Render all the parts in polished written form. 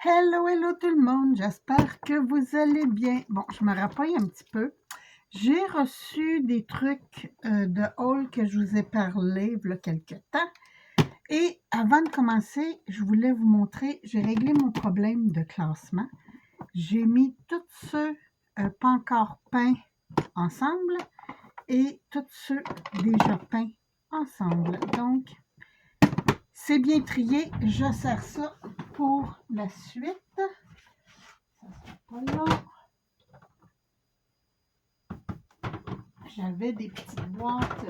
Hello, hello tout le monde, j'espère que vous allez bien. Bon, je me rappelle un petit peu. J'ai reçu des trucs de haul que je vous ai parlé il y a quelques temps. Et avant de commencer, je voulais vous montrer, j'ai réglé mon problème de classement. J'ai mis tous ceux pas encore peints ensemble et tous ceux déjà peints ensemble. Donc, c'est bien trié, je sers ça pour la suite. Voilà. J'avais des petites boîtes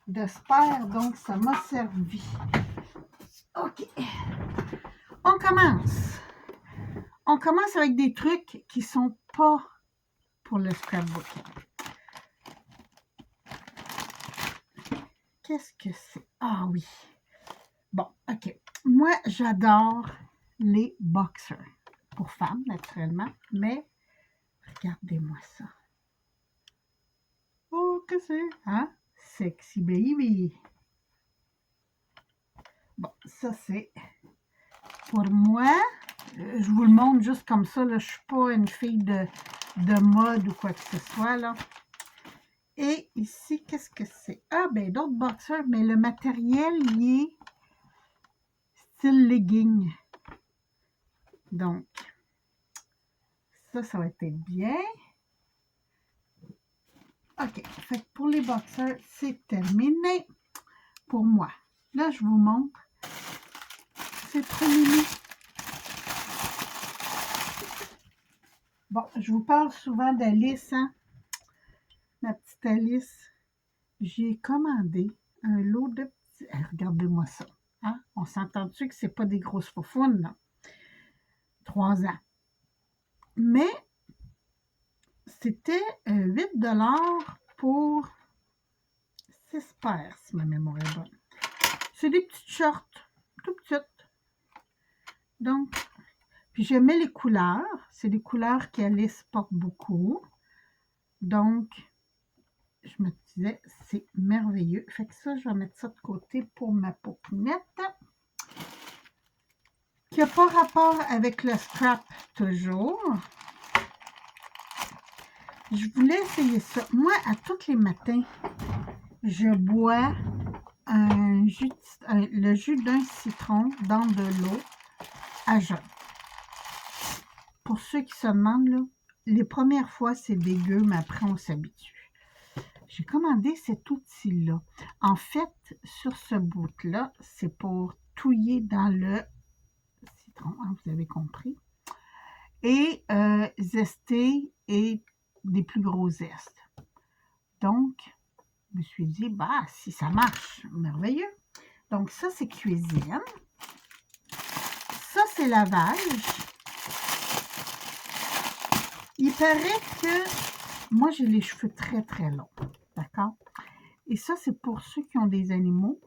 de spare, donc ça m'a servi. OK. On commence. On commence avec des trucs qui sont pas pour le scrapbooking. Qu'est-ce que c'est? Ah oui. Bon, OK. Moi, j'adore les boxers. Pour femmes, naturellement. Mais, regardez-moi ça. Oh, que c'est? Hein? Sexy baby. Bon, ça c'est pour moi. Je vous le montre juste comme ça. Là. Je ne suis pas une fille de mode ou quoi que ce soit. Là. Et ici, qu'est-ce que c'est? Ah, ben d'autres boxers, mais le matériel, il est style legging. Donc, ça va être bien. OK. Fait que pour les boxers, c'est terminé pour moi. Là, je vous montre. C'est trop mignon. Bon, je vous parle souvent d'Alice, hein? Ma petite Alice. J'ai commandé un lot de petits... regardez-moi ça. Hein? On s'entend-tu que c'est pas des grosses faufounes, là? 3 ans. Mais c'était 8 $ pour 6 paires, si ma mémoire est bonne. C'est des petites shorts, tout petites. Donc, puis j'aimais les couleurs. C'est des couleurs qu'Alice porte beaucoup. Donc, je me disais, c'est merveilleux. Fait que ça, je vais mettre ça de côté pour ma poupinette. Qui n'a pas rapport avec le scrap toujours. Je voulais essayer ça. Moi, à tous les matins, je bois le jus d'un citron dans de l'eau à jeun. Pour ceux qui se demandent, là, les premières fois, c'est dégueu, mais après, on s'habitue. J'ai commandé cet outil-là. En fait, sur ce bout-là, c'est pour touiller dans le citron, hein, vous avez compris. Et zester et des plus gros zestes. Donc, je me suis dit, bah, si ça marche, merveilleux. Donc, ça, c'est cuisine. Ça, c'est lavage. Il paraît que moi, j'ai les cheveux très, très longs. D'accord? Et ça, c'est pour ceux qui ont des animaux.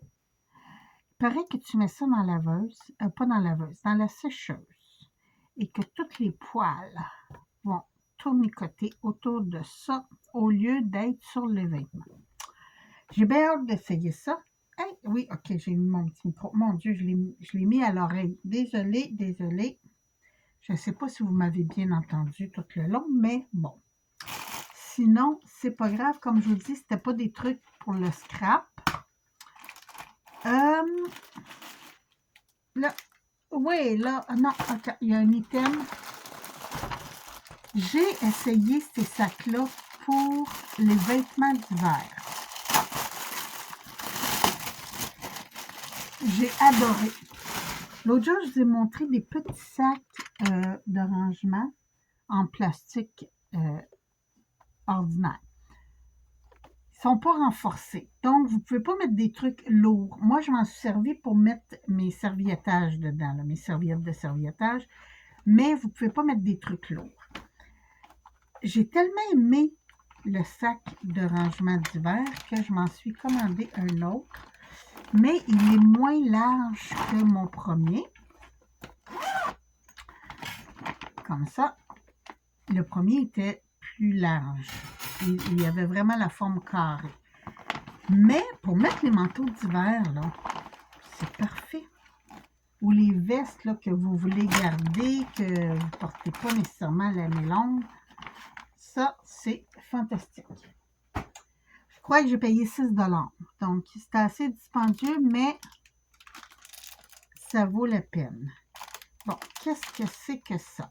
Il paraît que tu mets ça dans la laveuse, pas dans la laveuse, dans la sécheuse. Et que tous les poils vont tournicoter autour de ça au lieu d'être sur le vêtement. J'ai bien hâte d'essayer ça. Hey, oui, OK, j'ai mis mon petit micro. Mon Dieu, je l'ai mis à l'oreille. Désolée. Je ne sais pas si vous m'avez bien entendu tout le long, mais bon. Sinon, c'est pas grave. Comme je vous dis, c'était pas des trucs pour le scrap. Là, oui, là, non, OK, il y a un item. J'ai essayé ces sacs-là pour les vêtements d'hiver. J'ai adoré. L'autre jour, je vous ai montré des petits sacs de rangement en plastique ordinaire. Ils ne sont pas renforcés. Donc, vous ne pouvez pas mettre des trucs lourds. Moi, je m'en suis servi pour mettre mes serviettages dedans, là, mes serviettes de serviettage. Mais vous ne pouvez pas mettre des trucs lourds. J'ai tellement aimé le sac de rangement d'hiver que je m'en suis commandé un autre. Mais il est moins large que mon premier. Comme ça. Le premier était plus large. Il y avait vraiment la forme carrée. Mais pour mettre les manteaux d'hiver, là, c'est parfait. ou les vestes là, que vous voulez garder, que vous ne portez pas nécessairement à l'année longue. Ça, c'est fantastique. Je crois que j'ai payé 6 $. Donc, c'est assez dispendieux, mais ça vaut la peine. Bon, qu'est-ce que c'est que ça?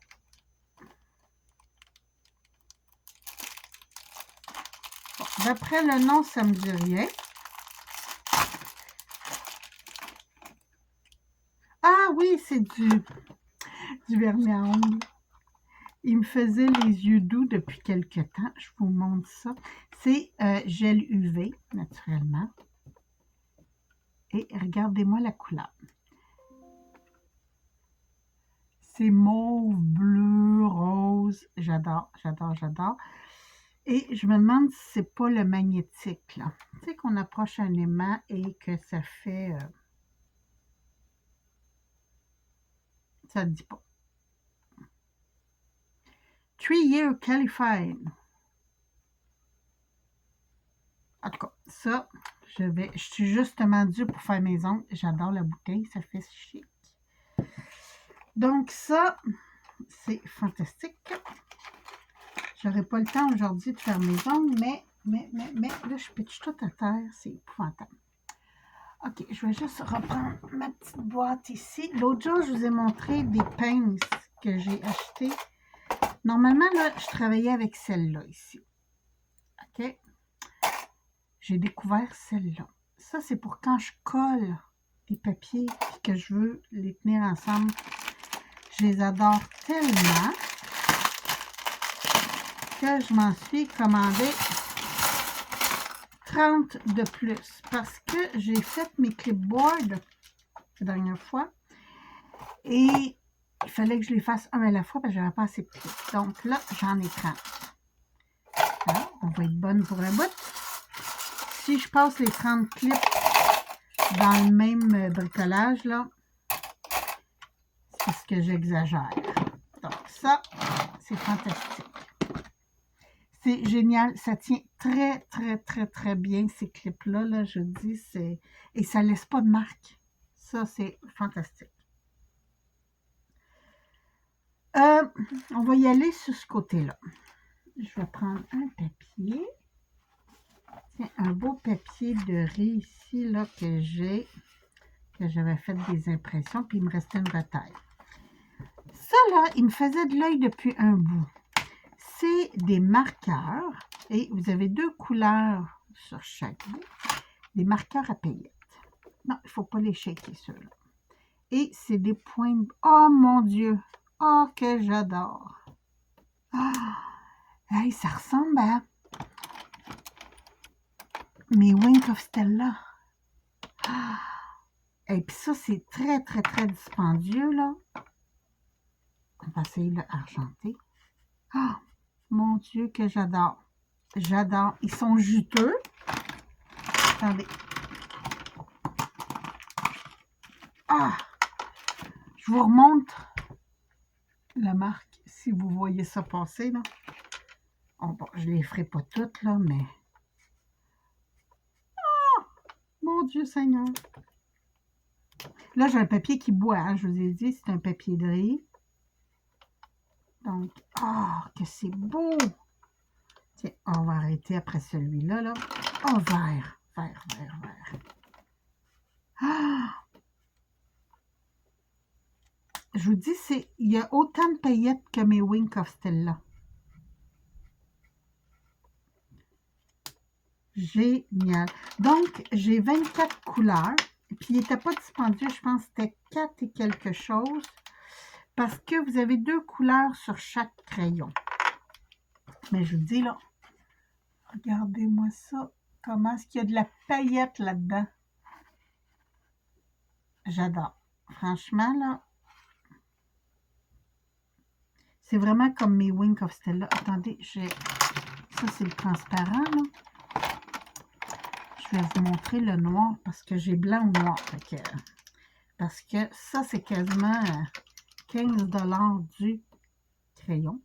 Bon, d'après le nom, ça ne me dit rien. Ah oui, c'est du vernis à ongles. Il me faisait les yeux doux depuis quelque temps. Je vous montre ça. C'est gel UV, naturellement. Et regardez-moi la couleur. C'est mauve, bleu, rose. J'adore, j'adore, j'adore. Et je me demande si c'est pas le magnétique, là. Tu sais qu'on approche un aimant et que ça fait... ça ne dit pas. 3-year qualified. En tout cas, ça, je suis justement due pour faire mes ongles. J'adore la bouteille, ça fait chic. Donc ça, c'est fantastique. J'aurais pas le temps aujourd'hui de faire mes ongles, mais là, je pitche tout à terre. C'est épouvantable. OK, je vais juste reprendre ma petite boîte ici. L'autre jour, je vous ai montré des pinces que j'ai achetées. Normalement, là, je travaillais avec celle-là ici. OK? J'ai découvert celle-là. Ça, c'est pour quand je colle des papiers et que je veux les tenir ensemble. Je les adore tellement que je m'en suis commandé 30 de plus parce que j'ai fait mes clipboards la dernière fois et il fallait que je les fasse un à la fois parce que j'avais pas assez de clips. Donc là, j'en ai 30. Là, on va être bonne pour un bout. Si je passe les 30 clips dans le même bricolage, là, c'est ce que j'exagère. Donc ça, c'est fantastique. C'est génial. Ça tient très, très, très, très bien, ces clips-là. Là, je dis, c'est... Et ça ne laisse pas de marque. Ça, c'est fantastique. On va y aller sur ce côté-là. Je vais prendre un papier. Tiens, un beau papier de riz ici, là, que j'avais fait des impressions, puis il me restait une retaille. Ça, là, il me faisait de l'œil depuis un bout. C'est des marqueurs, et vous avez 2 couleurs sur chaque bout. Des marqueurs à paillettes. Non, il ne faut pas les shaker, ceux-là. Et c'est des points... Oh, mon Dieu! Oh, que j'adore! Ah! Hey, ça ressemble à mes Wink of Stella. Ah! Et puis ça, c'est très, très, très dispendieux, là. On va essayer le argenté. Ah! Mon Dieu, que j'adore! J'adore. Ils sont juteux. Attendez. Ah! Je vous remontre la marque, si vous voyez ça passer, là. Oh, bon, je ne les ferai pas toutes, là, mais... Oh! Mon Dieu Seigneur! Là, j'ai un papier qui boit, hein, je vous ai dit, c'est un papier de riz. Donc, ah, que c'est beau! Tiens, on va arrêter après celui-là, là. Oh, vert, vert, vert, vert. Ah! Je vous dis, il y a autant de paillettes que mes Wink of Stella. Génial. Donc, j'ai 24 couleurs. Et puis, il n'était pas dispendieux. Je pense que c'était 4 et quelque chose. Parce que vous avez 2 couleurs sur chaque crayon. Mais je vous dis, là, regardez-moi ça. Comment est-ce qu'il y a de la paillette là-dedans? J'adore. Franchement, là, c'est vraiment comme mes Wink of Stella. Attendez, ça, c'est le transparent, là. Je vais vous montrer le noir parce que j'ai blanc ou noir. Parce que ça, c'est quasiment 15 $ du crayon.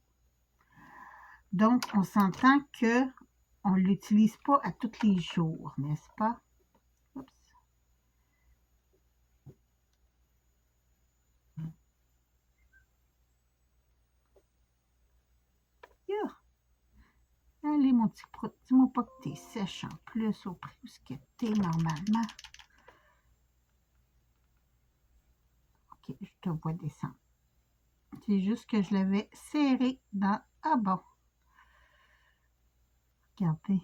Donc, on s'entend qu'on ne l'utilise pas à tous les jours, n'est-ce pas? Oups. mon petit prout, dis-moi pas que t'es sèche en plus au prix où ce que t'es normalement. Ok, je te vois descendre. C'est juste que je l'avais serré dans... Ah bon. Regardez.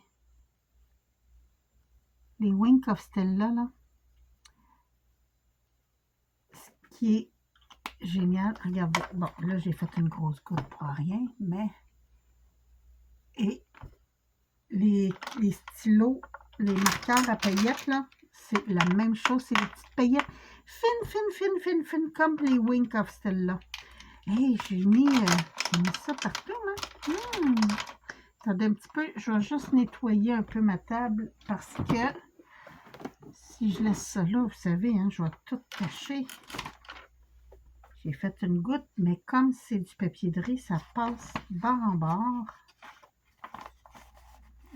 Les Wink of Stella, là. Ce qui est génial. Regardez. Bon, là, j'ai fait une grosse goutte pour rien, mais... Et les stylos, les marqueurs à paillettes, là, c'est la même chose. C'est des petites paillettes fines, comme les Wink of Stella. Hey, j'ai mis ça partout, là. Attendez un petit peu, je vais juste nettoyer un peu ma table parce que si je laisse ça là, vous savez, hein, je vais tout cacher. J'ai fait une goutte, mais comme c'est du papier de riz, ça passe bord en bord.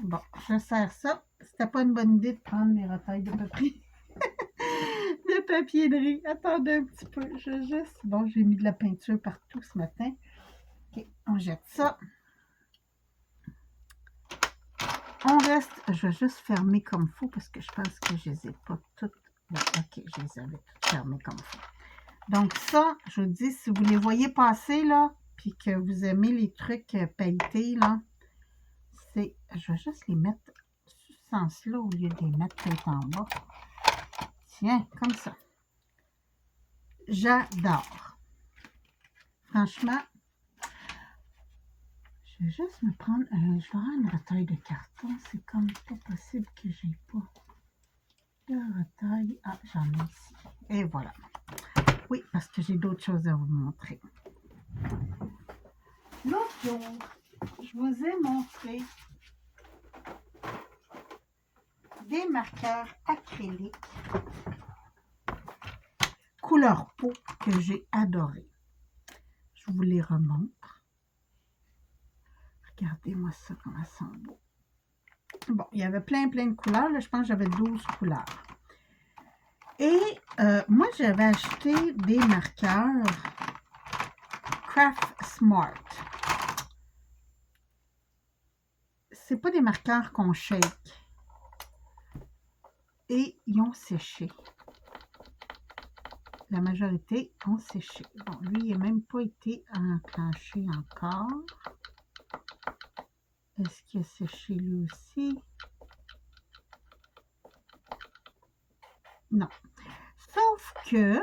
Bon, je sers ça. C'était pas une bonne idée de prendre mes retailles de papier. De papier de riz. Attendez un petit peu. Je juste... Bon, j'ai mis de la peinture partout ce matin. OK, on jette ça. On reste... Je vais juste fermer comme il faut parce que je pense que je les ai pas toutes... Bon, OK, je les avais toutes fermées comme il faut. Donc ça, je vous dis, si vous les voyez passer, là, puis que vous aimez les trucs pailletés, là, c'est... Je vais juste les mettre sous ce sens-là au lieu de les mettre tout en bas. Tiens, comme ça. J'adore. Franchement, je vais juste me prendre... je vais avoir une retaille de carton. C'est comme pas possible que j'ai pas de retaille. Ah, j'en ai ici. Et voilà. Oui, parce que j'ai d'autres choses à vous montrer. L'autre jour, je vous ai montré des marqueurs acryliques couleur peau que j'ai adoré. Je vous les remontre. Regardez-moi ça, comment ça sent beau. Bon, il y avait plein de couleurs. Là, je pense que j'avais 12 couleurs. Et moi, j'avais acheté des marqueurs Craft Smart. C'est pas des marqueurs qu'on shake. Et ils ont séché. La majorité ont séché. Bon, lui, il n'a même pas été enclenché encore. Est-ce qu'il a séché lui aussi? Non. Sauf que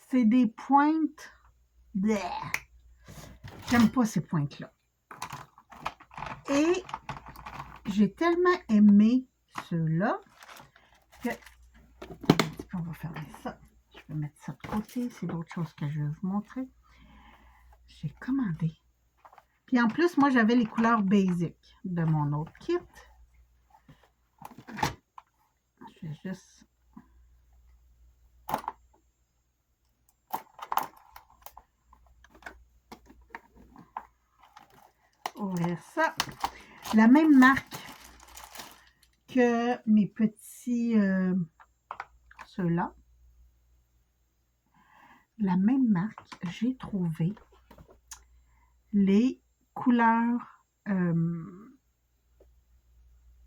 c'est des pointes. J'aime pas ces pointes-là. Et j'ai tellement aimé ceux-là que... On va fermer ça. Je vais mettre ça de côté. C'est d'autres choses que je vais vous montrer. J'ai commandé. Puis en plus, moi, j'avais les couleurs basic de mon autre kit. Je vais juste... ouvrir ça. La même marque que mes petits... ceux-là. La même marque, j'ai trouvé les couleurs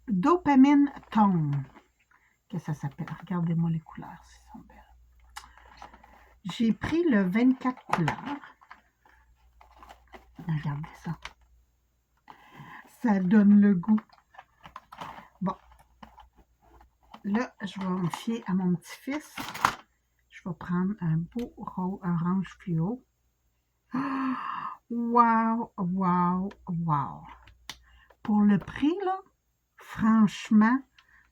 Dopamine Tone, que ça s'appelle. Regardez-moi les couleurs, elles sont belles. J'ai pris le 24 couleurs. Regardez ça. Ça donne le goût. Bon. Là, je vais me fier à mon petit-fils. Je vais prendre un beau orange fluo. Wow, wow, wow. Pour le prix, là, franchement,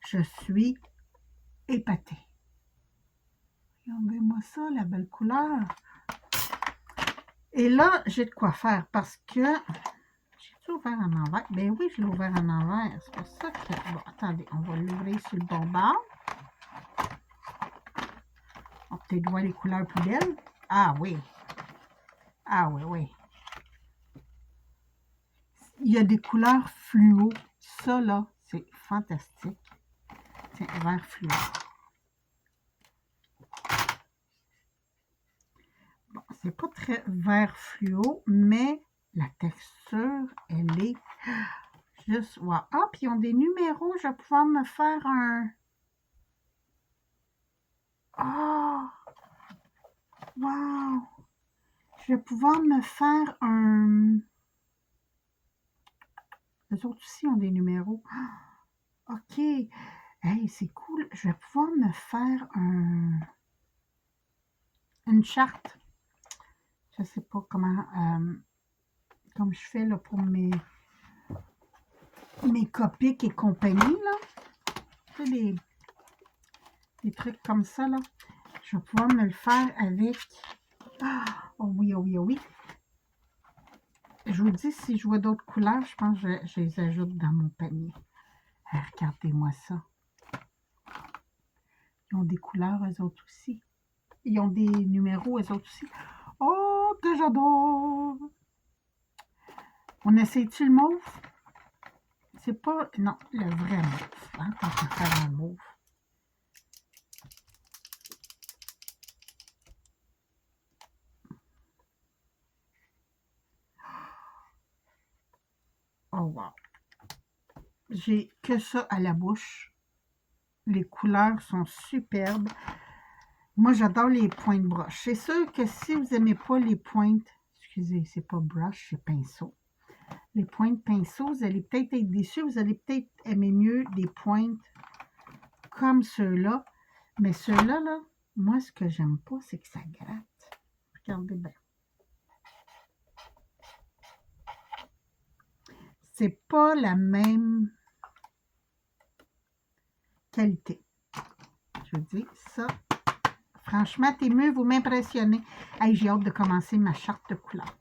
je suis épatée. Regardez-moi ça, la belle couleur. Et là, j'ai de quoi faire parce que... J'ai-tu ouvert en envers? Ben oui, je l'ai ouvert en envers. C'est pour ça que... Bon, attendez, on va l'ouvrir sur le bon bord. On va peut-être voir les couleurs plus belles. Ah oui. Ah oui, oui. Il y a des couleurs fluo. Ça, là, c'est fantastique. Tiens, vert fluo. Bon, c'est pas très vert fluo, mais la texture, elle est... Juste, wow. Ah, puis ils ont des numéros. Je vais pouvoir me faire un... Ah! Wow! Je vais pouvoir me faire un... Les autres aussi ont des numéros. Ah, OK. Hey, c'est cool. Je vais pouvoir me faire une charte. Je sais pas comment... comme je fais là, pour mes Copics et compagnie, là. Tu sais, des trucs comme ça, là. Je vais pouvoir me le faire avec... Ah, oh oui, oh oui, oh oui. Je vous dis, si je vois d'autres couleurs, je pense que je les ajoute dans mon panier. Regardez-moi ça. Ils ont des couleurs, eux autres aussi. Ils ont des numéros, eux autres aussi. Oh, que j'adore! On essaie-tu le mauve? C'est pas... Non, le vrai mauve. Hein, quand on fait un mauve. Oh, wow! J'ai que ça à la bouche. Les couleurs sont superbes. Moi, j'adore les pointes broches. C'est sûr que si vous n'aimez pas les pointes... Excusez, c'est pas brush, c'est pinceau. Les pointes pinceau, vous allez peut-être être déçus. Vous allez peut-être aimer mieux des pointes comme ceux-là. Mais ceux-là, là, moi, ce que j'aime pas, c'est que ça gratte. Regardez bien. C'est pas la même qualité. Je vous dis, ça, franchement, t'es mieux, vous m'impressionnez. Hey, j'ai hâte de commencer ma charte de couleurs.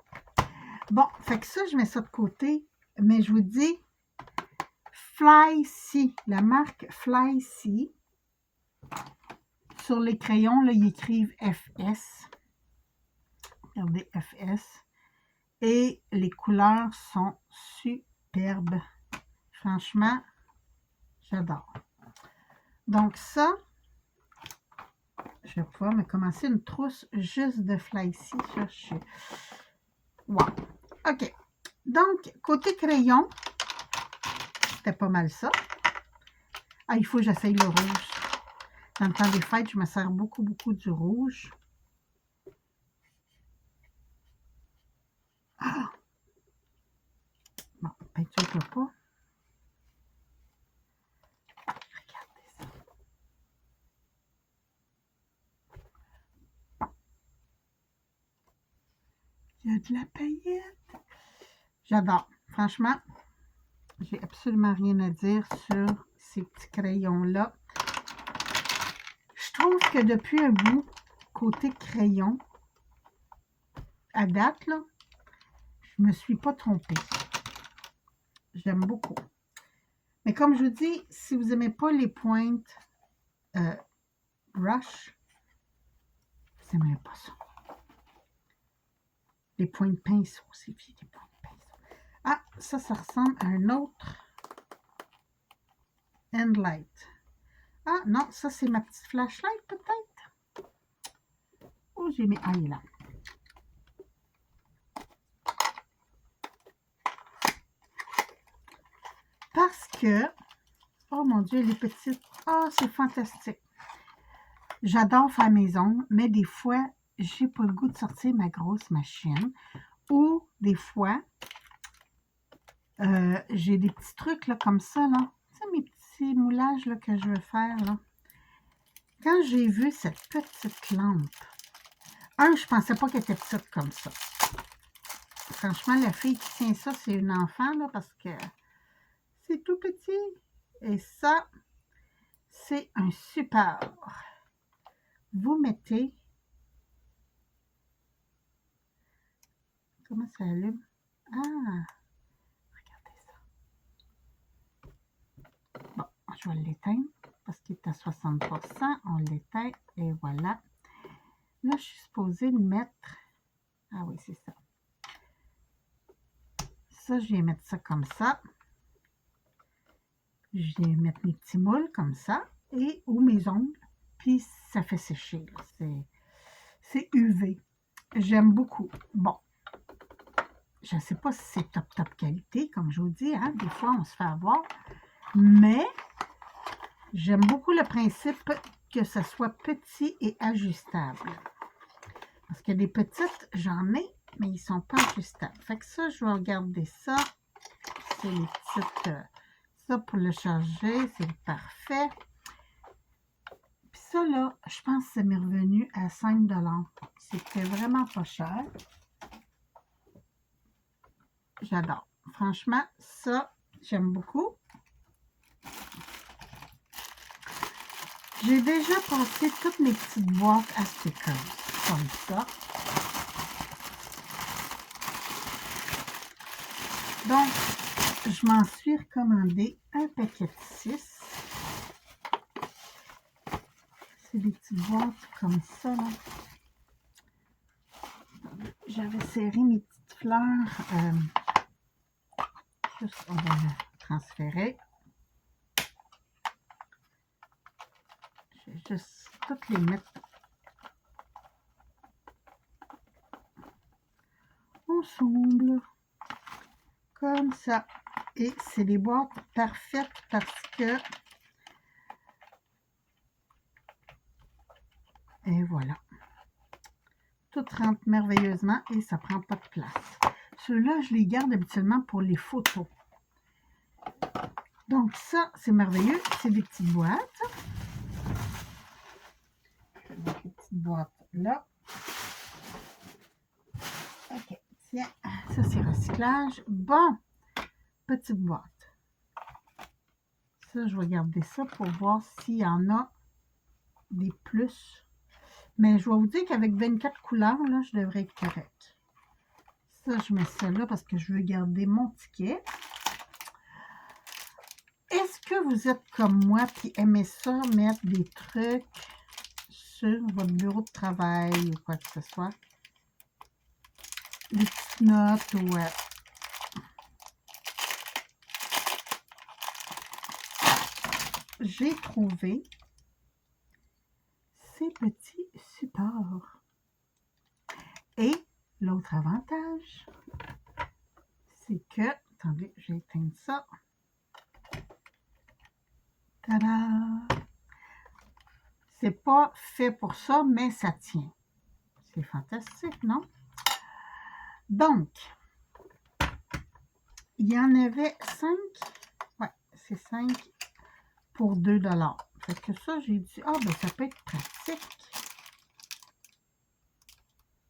Bon, fait que ça, je mets ça de côté. Mais je vous dis, Fly-C, la marque Fly-C. Sur les crayons, là, ils écrivent FS. Regardez, FS. Et les couleurs sont superbes. Franchement, j'adore. Donc ça, je vais pouvoir me commencer une trousse juste de Fly-C. Wow! OK. Donc, côté crayon, c'était pas mal ça. Ah, il faut que j'essaye le rouge. Dans le temps des fêtes, je me sers beaucoup, beaucoup du rouge. Ah! Bon, peinture pas. Regardez ça. Il y a de la paillette. J'adore. Franchement, j'ai absolument rien à dire sur ces petits crayons-là. Je trouve que depuis un bout, côté crayon, à date, là, je me suis pas trompée. J'aime beaucoup. Mais comme je vous dis, si vous n'aimez pas les pointes brush, vous n'aimez pas ça. Les pointes pinceau, c'est vieux, les pointes pinceau. Ah, ça ressemble à un autre Endlight. Ah, non, ça, c'est ma petite flashlight, peut-être. Oh, j'ai mis... Ah, il est là. Parce que... Oh, mon Dieu, les petites... Oh, c'est fantastique. J'adore faire mes ongles, mais des fois, j'ai pas le goût de sortir ma grosse machine. Ou, des fois, j'ai des petits trucs, là, comme ça, là. Tu sais, mes petits moulages, là, que je veux faire, là. Quand j'ai vu cette petite lampe, je pensais pas qu'elle était petite comme ça. Franchement, la fille qui tient ça, c'est une enfant, là, parce que c'est tout petit. Et ça, c'est un support. Vous mettez... Comment ça allume? Ah! Regardez ça. Bon, je vais l'éteindre parce qu'il est à 60%. On l'éteint et voilà. Là, je suis supposée le mettre... Ah oui, c'est ça. Ça, je vais mettre ça comme ça. Je vais mettre mes petits moules comme ça. Et ou mes ongles. Puis, ça fait sécher. C'est UV. J'aime beaucoup. Bon. je ne sais pas si c'est top qualité, comme je vous dis, hein, des fois on se fait avoir, mais j'aime beaucoup le principe que ce soit petit et ajustable. Parce que des petites, j'en ai, mais ils ne sont pas ajustables. Fait que ça, je vais regarder ça. C'est les petites... ça, pour le charger, c'est parfait. Puis ça, là, je pense que ça m'est revenu à 5 $. C'était vraiment pas cher. J'adore. Franchement, ça, j'aime beaucoup. J'ai déjà passé toutes mes petites boîtes à stickers, comme ça. Donc, je m'en suis recommandé un paquet de 6. C'est des petites boîtes comme ça, là. J'avais serré mes petites fleurs. Juste, on va le transférer. Je vais juste toutes les mettre ensemble. Comme ça. Et c'est des boîtes parfaites parce que... Et voilà. Tout rentre merveilleusement et ça prend pas de place. Ceux-là, je les garde habituellement pour les photos. Donc ça, c'est merveilleux. C'est des petites boîtes. Je vais mettre les petites boîtes là. OK. Tiens, ça c'est recyclage. Bon, petite boîte. Ça, je vais garder ça pour voir s'il y en a des plus. Mais je vais vous dire qu'avec 24 couleurs, là, je devrais être correct. Ça, je mets ça là parce que je veux garder mon ticket. Est-ce que vous êtes comme moi qui aimez ça, mettre des trucs sur votre bureau de travail ou quoi que ce soit? Des petites notes ou... J'ai trouvé ces petits supports. Et l'autre avantage, c'est que... Attendez, je vais éteindre ça. Tada! C'est pas fait pour ça, mais ça tient. C'est fantastique, non? Donc, il y en avait 5. Ouais, c'est 5 pour 2 $. Fait que ça, j'ai dit, ah, ben ça peut être pratique.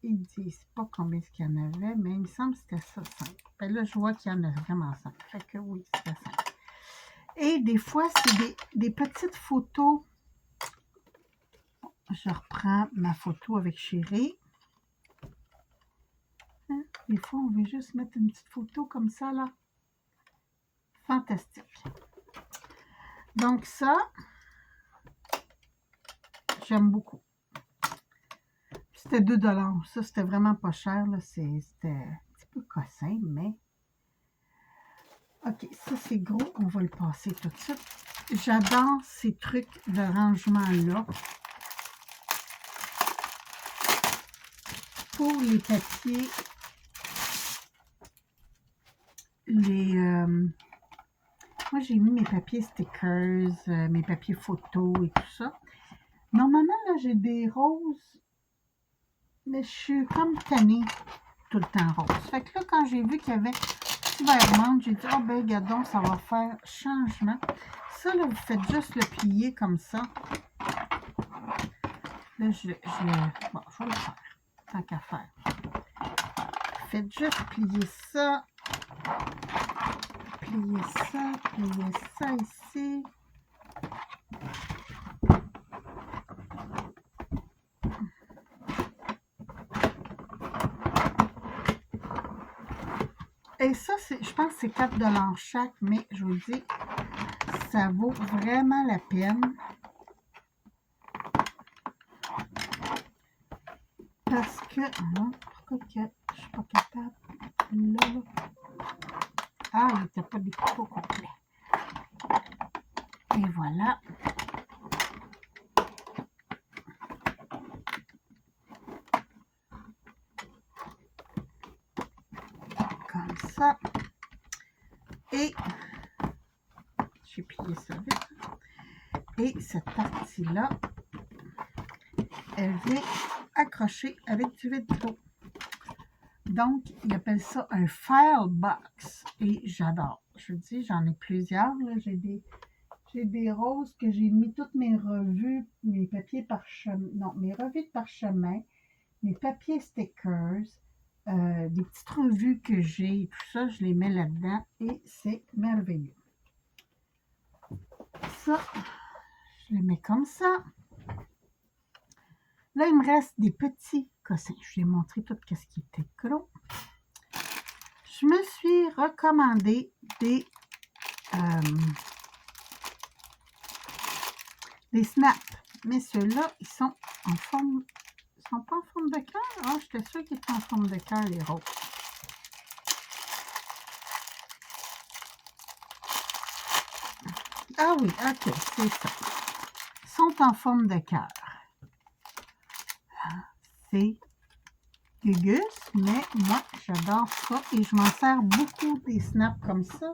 Ils disent pas combien il y en avait, mais il me semble que c'était ça, 5. Ben là, je vois qu'il y en a vraiment 5. Fait que oui, c'était 5. Et des fois, c'est des petites photos. Je reprends ma photo avec Chérie. Hein? Des fois, on veut juste mettre une petite photo comme ça, là. Fantastique. Donc ça, j'aime beaucoup. C'était 2 $. Ça, c'était vraiment pas cher. C'était un petit peu cossin, mais... OK, ça, c'est gros. On va le passer tout de suite. J'adore ces trucs de rangement-là. Pour les papiers, moi, j'ai mis mes papiers stickers, mes papiers photos et tout ça. Normalement, là, j'ai des roses, mais je suis comme tannée tout le temps rose. Fait que là, quand j'ai vu qu'il y avait petit vert, j'ai dit, ah ben, regardons, ça va faire changement. Ça, là, vous faites juste le plier comme ça. Là, bon, je vais le faire, tant qu'à faire. Faites juste plier ça ici. Et ça, je pense que c'est 4 $ chaque, mais je vous dis, ça vaut vraiment la peine. Parce que, pourquoi que je suis pas capable? Là. Ah, il n'était pas découpé au complet. Et voilà. comme ça. Et j'ai plié ça vite. Et cette partie-là, elle vient accrocher avec du velcro. Donc, ils appellent ça un file box. Et j'adore. Je vous dis, j'en ai plusieurs. J'ai des roses que j'ai mis toutes mes revues, mes papiers parchemin, non, mes revues de parchemin, mes papiers stickers, des petites revues que j'ai, tout ça, je les mets là-dedans et c'est merveilleux. Ça, je les mets comme ça. Là, il me reste des petits cossins. Je vais montrer tout ce qui était gros. Je me suis recommandé des snaps. Mais ceux-là, ils sont en forme. Ils sont pas en forme de cœur. Ah, j'étais sûre qu'ils étaient en forme de cœur, les roses. Ah oui, ok, c'est ça. Ils sont en forme de cœur. C'est gugus, mais moi, j'adore ça. Et je m'en sers beaucoup des snaps comme ça.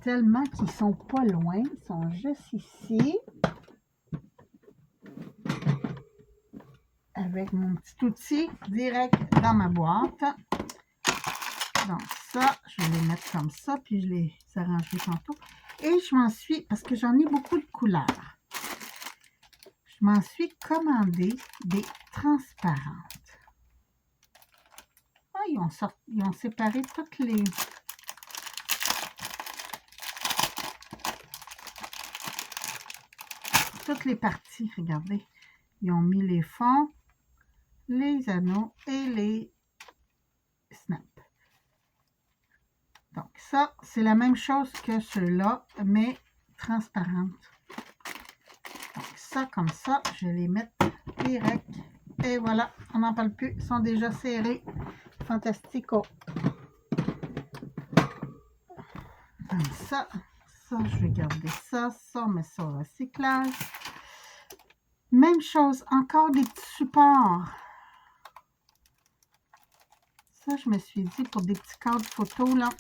Tellement qu'ils sont pas loin. Ils sont juste ici. Avec mon petit outil direct dans ma boîte. Donc ça, je vais les mettre comme ça, puis je les arrangerai tantôt. Et je m'en suis, parce que j'en ai beaucoup de couleurs, je m'en suis commandé des transparentes. Ah, ils ont séparé toutes les parties, regardez. Ils ont mis les fonds, les anneaux et les snaps. Donc ça, c'est la même chose que ceux-là, mais transparente. Donc ça, comme ça, je vais les mettre direct. Et voilà, on n'en parle plus. Ils sont déjà serrés. Fantastico. Comme ça, je vais garder ça. Ça, on met ça au recyclage. Même chose, encore des petits supports. Ça, je me suis dit, pour des petits cadres photos, là.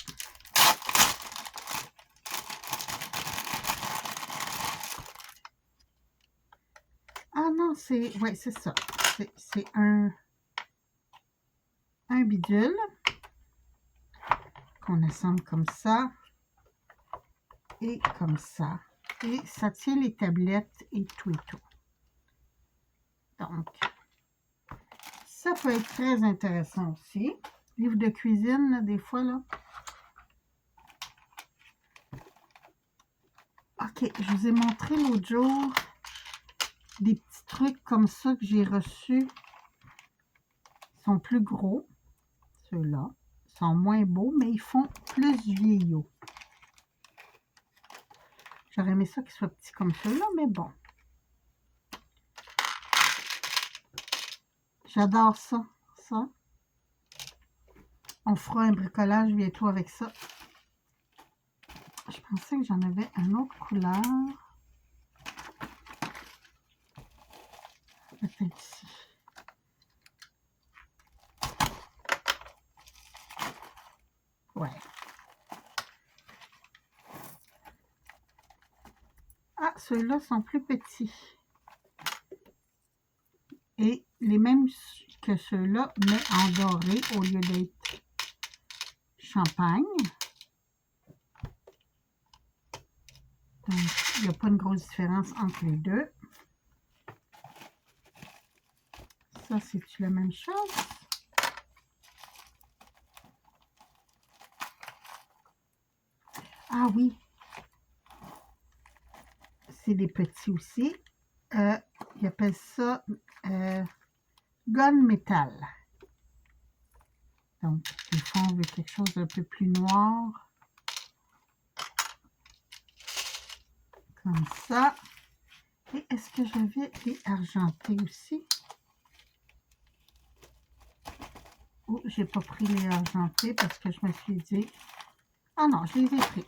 Ah non, ouais, c'est ça. C'est un bidule qu'on assemble comme ça et comme ça. Et ça tient les tablettes et tout et tout. Donc, ça peut être très intéressant aussi. Livre de cuisine, là, des fois, là. OK, je vous ai montré l'autre jour des petits trucs comme ça que j'ai reçus. Ils sont plus gros, ceux-là. Ils sont moins beaux, mais ils font plus vieillots. J'aurais aimé ça qu'ils soient petits comme ceux-là, mais bon. J'adore ça, ça. On fera un bricolage bientôt avec ça. Je pensais que j'en avais une autre couleur. Peut-être ici. Ouais. Ah, ceux-là sont plus petits. Et les mêmes que ceux-là, mais en doré au lieu d'être champagne. Donc, il n'y a pas une grosse différence entre les deux. Ça, c'est-tu la même chose? Ah oui. C'est des petits aussi. Ils appellent ça gunmetal. Donc, des fois, on veut quelque chose d'un peu plus noir. Comme ça. Et est-ce que j'avais les argentés aussi? Oh, j'ai pas pris les argentés parce que je me suis dit... Ah non, je les ai pris.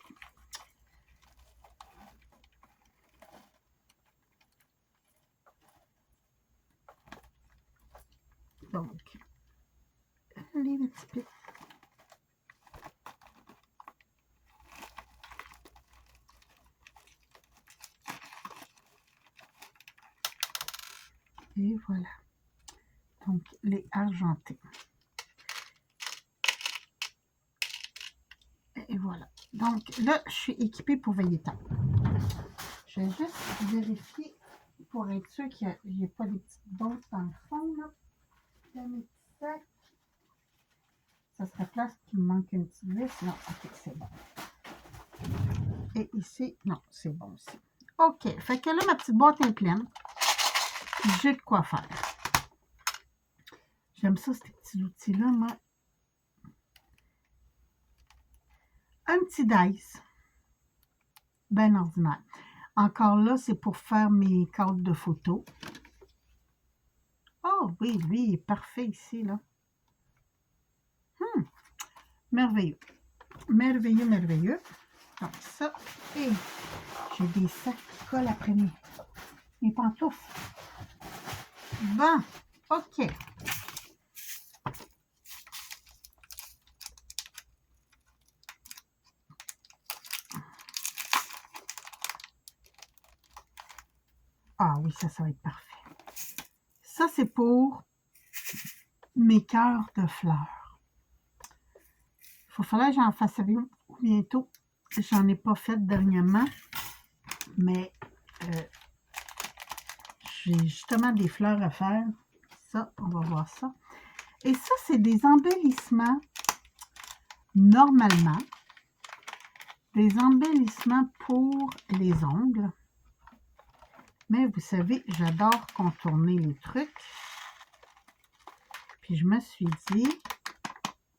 Donc, les petits pics. voilà. Donc, les argentés. Et voilà. Donc, là, je suis équipée pour veiller tard. Je vais juste vérifier pour être sûr qu'il n'y ait pas des petites bottes dans le fond, là. Dans mes petits sacs. Ça serait place qu'il me manque une petite vis. Non, ok, c'est bon. Et ici, non, c'est bon aussi. OK, fait que là, ma petite boîte est pleine. J'ai de quoi faire. J'aime ça, ces petits outils-là, moi. Un petit dice. Ben ordinaire. Encore là, c'est pour faire mes cadres de photos. Oh oui, lui, il est parfait ici, là. Merveilleux. Merveilleux, merveilleux. Donc ça, et j'ai des sacs qui collent après mes pantoufles. Bon, OK. Ah oui, ça va être parfait. Ça, c'est pour mes cœurs de fleurs. Il faut falloir que j'en fasse une bientôt. J'en ai pas fait dernièrement, mais j'ai justement des fleurs à faire. Ça, on va voir ça. Et ça, c'est des embellissements, normalement. Des embellissements pour les ongles. Mais vous savez, j'adore contourner les trucs. Puis je me suis dit,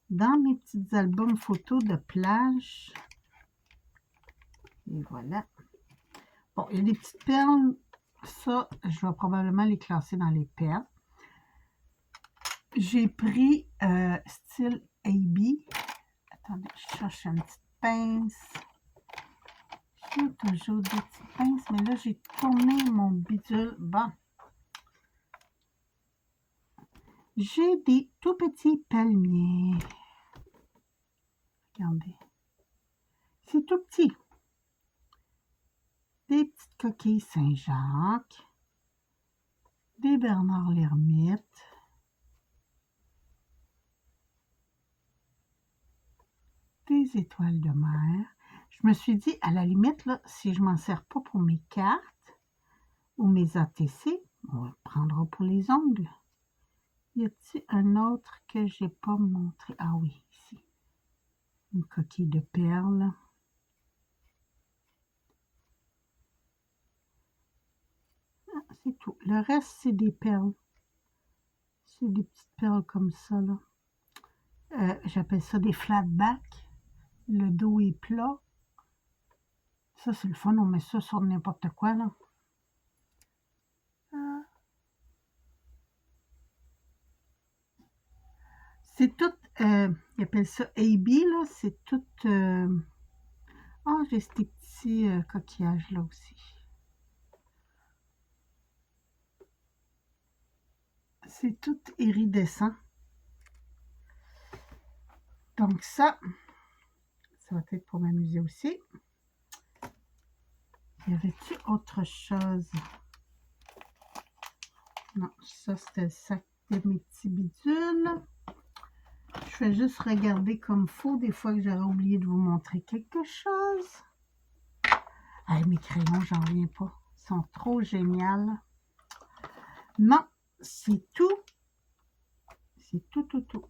dans mes petits albums photos de plage, et voilà. Bon, il y a des petites perles. Ça, je vais probablement les classer dans les perles. J'ai pris style AB. Attendez, je cherche une petite pince. J'ai toujours des petites pinces, mais là, j'ai tourné mon bidule. Bon. J'ai des tout petits palmiers. Regardez. C'est tout petit. Des petites coquilles Saint-Jacques. Des Bernard l'Ermite. Des étoiles de mer. Je me suis dit, à la limite, là, si je ne m'en sers pas pour mes cartes ou mes ATC, on le prendra pour les ongles. Y a-t-il un autre que je n'ai pas montré? Ah oui, ici. Une coquille de perles. Ah, c'est tout. Le reste, c'est des perles. C'est des petites perles comme ça, là. J'appelle ça des flatbacks. Le dos est plat. Ça, c'est le fun. On met ça sur n'importe quoi, là. C'est tout, ils appellent ça AB, là. C'est tout... j'ai ces petits coquillages-là aussi. C'est tout iridescent. Donc ça va être pour m'amuser aussi. Y avait-il autre chose? Non, ça c'était le sac de mes petits bidules. Je vais juste regarder comme faut. Des fois que j'aurais oublié de vous montrer quelque chose. Ah, mes crayons, j'en reviens pas. Ils sont trop géniaux. Non, c'est tout. C'est tout, tout, tout.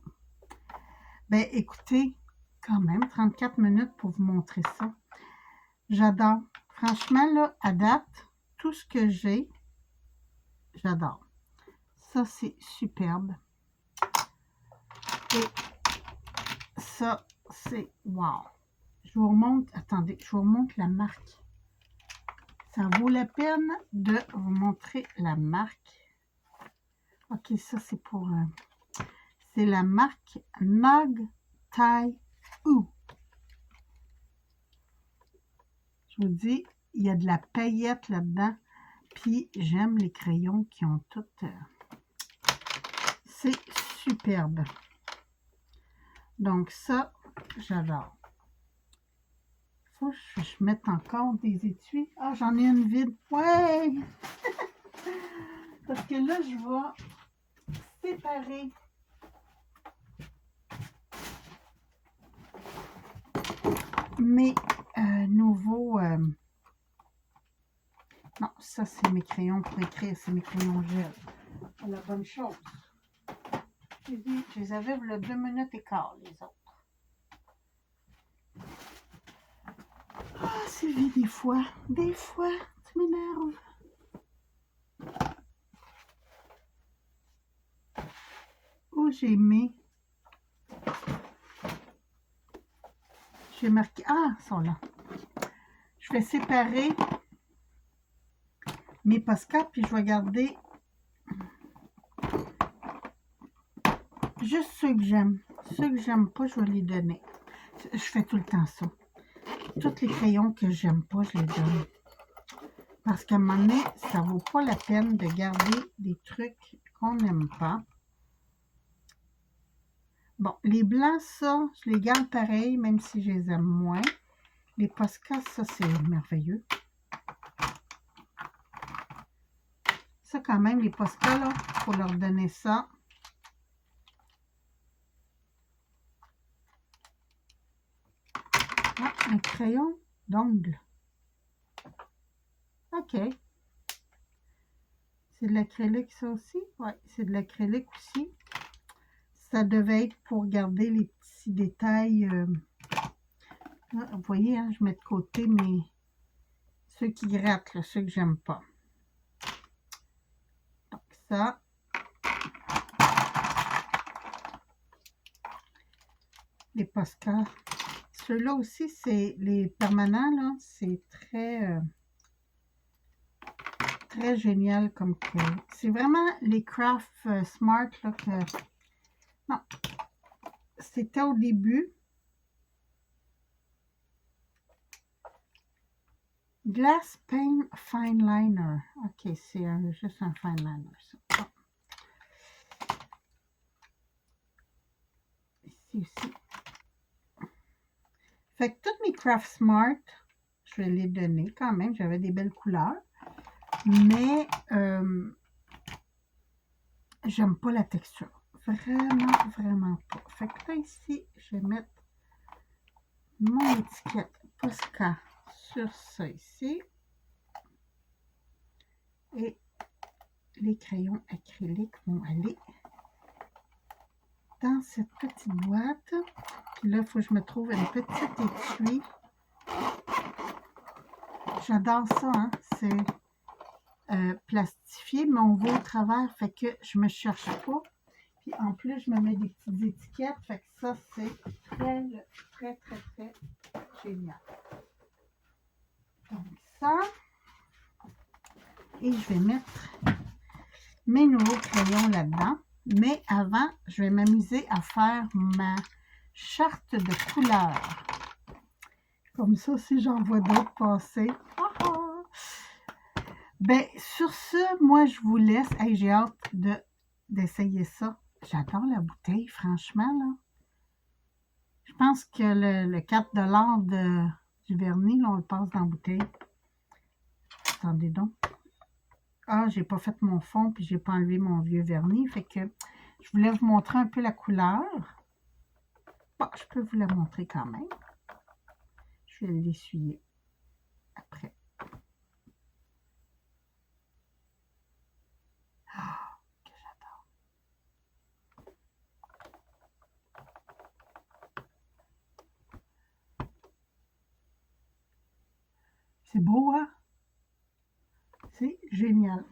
Ben, écoutez, quand même, 34 minutes pour vous montrer ça. J'adore. Franchement, là, à date, tout ce que j'ai, j'adore. Ça, c'est superbe. Et ça, c'est wow. Je vous remonte, attendez, je vous remonte la marque. Ça vaut la peine de vous montrer la marque. Ok, ça, c'est pour... c'est la marque Nog Tai U. Je vous dis, il y a de la paillette là-dedans. Puis, j'aime les crayons qui ont toutes... c'est superbe. Donc, ça, j'adore. Faut que je mette encore des étuis. Ah, j'en ai une vide. Ouais! Parce que là, je vais séparer mes nouveaux... non, ça, c'est mes crayons pour écrire. C'est mes crayons gel. C'est la bonne chose. J'ai dit, je les avais le 2 minutes et quart, les autres. Ah, Sylvie, des fois, tu m'énerves. Oh, j'ai mis. J'ai marqué. Ah, ils sont là. Je vais séparer mes Posca, puis je vais garder juste ceux que j'aime. Ceux que j'aime pas, je vais les donner. Je fais tout le temps ça. Tous les crayons que j'aime pas, je les donne. Parce qu'à un moment donné, ça vaut pas la peine de garder des trucs qu'on n'aime pas. Bon, les blancs, ça, je les garde pareil, même si je les aime moins. Les Posca, ça, c'est merveilleux. Ça, quand même, les Posca, là, il faut leur donner ça. Ah, un crayon d'ongle. OK. C'est de l'acrylique, ça aussi? Oui, c'est de l'acrylique aussi. Ça devait être pour garder les petits détails. Vous voyez, hein, je mets de côté ceux qui grattent, là, ceux que j'aime pas. Donc ça. Les Posca. Ceux-là aussi, c'est les permanents, là. C'est très génial comme que... C'est vraiment les Craft Smart, là, que... Non. C'était au début. Glass Paint Fine Liner. OK, c'est juste un fine liner, ça. Bon. Ici aussi. Fait que toutes mes Craft Smart, je vais les donner quand même. J'avais des belles couleurs. Mais j'aime pas la texture. Vraiment, vraiment pas. Fait que là, ici, je vais mettre mon étiquette Posca sur ça ici. Et les crayons acryliques vont aller dans cette petite boîte. Puis là, il faut que je me trouve une petite étui. J'adore ça, hein? C'est plastifié, mais on va au travers, fait que je me cherche pas. Puis en plus, je me mets des petites étiquettes, fait que ça, c'est très génial. Donc ça, et je vais mettre mes nouveaux crayons là-dedans. Mais avant, je vais m'amuser à faire ma charte de couleurs. Comme ça, si j'en vois d'autres passer. Ben, sur ce, moi, je vous laisse. Hey, j'ai hâte d'essayer ça. J'adore la bouteille, franchement, là. Je pense que le 4$ du vernis, là, on le passe dans la bouteille. Attendez donc. Ah, j'ai pas fait mon fond, puis j'ai pas enlevé mon vieux vernis. Fait que je voulais vous montrer un peu la couleur. Bon, je peux vous la montrer quand même. Je vais l'essuyer après. Ah, que j'adore. C'est beau, hein? C'est génial.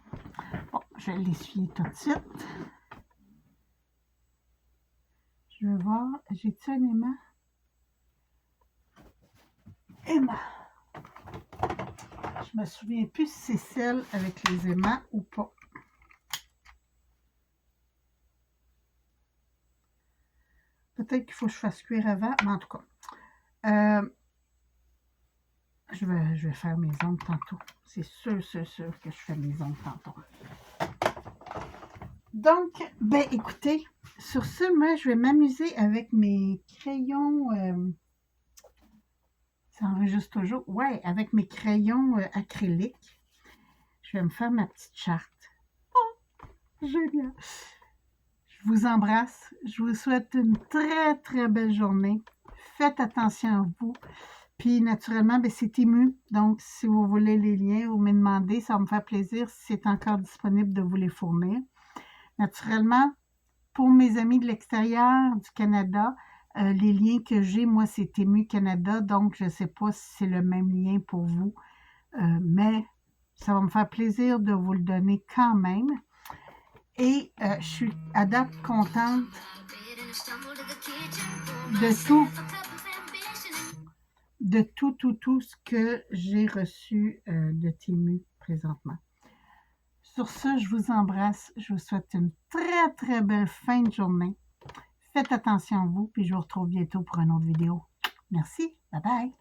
Bon, je vais l'essuyer tout de suite. Je vais voir, j'ai-tu un aimant? Aimant. Je me souviens plus si c'est celle avec les aimants ou pas. Peut-être qu'il faut que je fasse cuire avant, mais en tout cas, je vais faire mes ongles tantôt. C'est sûr que je fais mes ongles tantôt. Donc, ben écoutez, sur ce, moi, je vais m'amuser avec mes crayons. Ça enregistre toujours? Ouais, avec mes crayons acryliques. Je vais me faire ma petite charte. Génial. Je vous embrasse. Je vous souhaite une très, très belle journée. Faites attention à vous. Puis, naturellement, ben, c'est ému. Donc, si vous voulez les liens, vous me demandez. Ça va me faire plaisir si c'est encore disponible de vous les fournir. Naturellement, pour mes amis de l'extérieur du Canada, les liens que j'ai, moi, c'est Temu Canada. Donc, je ne sais pas si c'est le même lien pour vous. Mais ça va me faire plaisir de vous le donner quand même. Et je suis à date contente de tout ce que j'ai reçu de Temu présentement. Sur ce, je vous embrasse. Je vous souhaite une très, très belle fin de journée. Faites attention à vous, puis je vous retrouve bientôt pour une autre vidéo. Merci. Bye bye.